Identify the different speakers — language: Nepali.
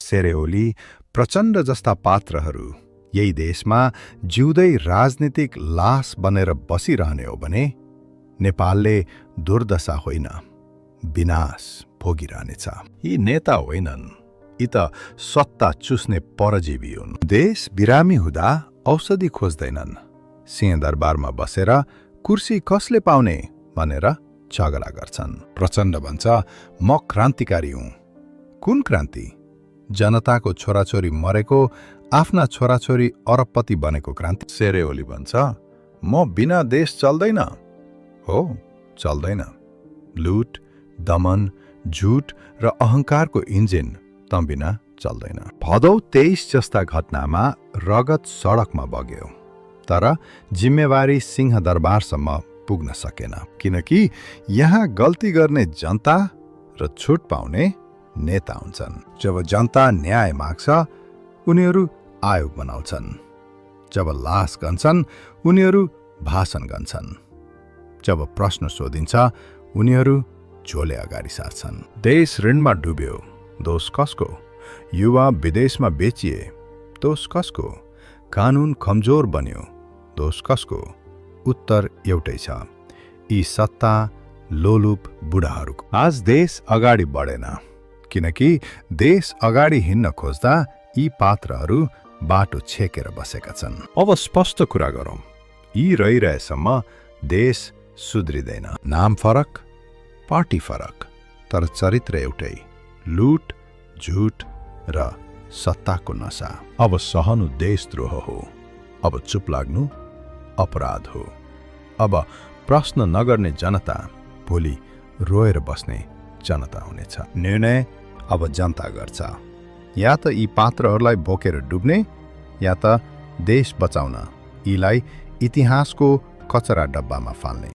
Speaker 1: सेरेओली, प्रचण्ड जस्ता पात्रहरू यही देशमा जिउँदै राजनीतिक लास बनेर बसिरहने हो भने नेपालले दुर्दशा होइन, विनाश भोगिरहनेछ। यी नेता होइनन्, यी त सत्ता चुस्ने परजीवी हुन्। देश बिरामी हुँदा औषधि खोज्दैनन्, सिंहदरबारमा बसेर कुर्सी कसले पाउने भनेर झगडा गर्छन्। प्रचण्ड भन्छ म क्रान्तिकारी हुँ। कुन क्रान्ति? जनताको छोराछोरी मरेको, आफ्ना छोराछोरी अरबपति बनेको क्रान्ति। सेरेओली भन्छ म बिना देश चल्दैन। हो, चल्दैन। लुट, दमन, झुट र अहंकारको इन्जिन त बिना चल्दैन। भदौ 23 जस्ता घटनामा रगत सडकमा बग्यो, तर जिम्मेवारी सिंहदरबारसम्म पुग्न सकेन, किनकि यहाँ गल्ती गर्ने जनता र छुट पाउने नेता हुन्छन्। जब जनता न्याय माग्छ उनीहरू आयोग बनाउँछन्, जब लास गन्छन् उनीहरू भाषण गन्छन्, जब प्रश्न सोधिन्छ उनीहरू झोले अगाडि सार्छन्। देश ऋणमा डुब्यो, दोष कसको? युवा विदेशमा बेचिए, दोष कसको? कानून कमजोर बन्यो, दोष कसको? उत्तर एउटै छ, यी सत्ता लोलुप बुढाहरूको। आज देश अगाडि बढेन, किनकि देश अगाडि हिँड्न खोज्दा यी पात्रहरू बाटो छेकेर बसेका छन्। अब स्पष्ट कुरा गरौँ, यी रहिरहेसम्म देश सुध्रिँदैन। नाम फरक, पार्टी फरक, तर चरित्र एउटै, लुट, झुट र सत्ताको नशा। अब सहनु देशद्रोह हो, अब चुप लाग्नु अपराध हो। अब प्रश्न नगर्ने जनता भोलि रोएर बस्ने जनता हुनेछ। निर्णय अब जनता गर्छ, या त यी पात्रहरूलाई बोकेर डुब्ने, या त देश बचाउन यीलाई इतिहासको कचरा डब्बामा फाल्ने।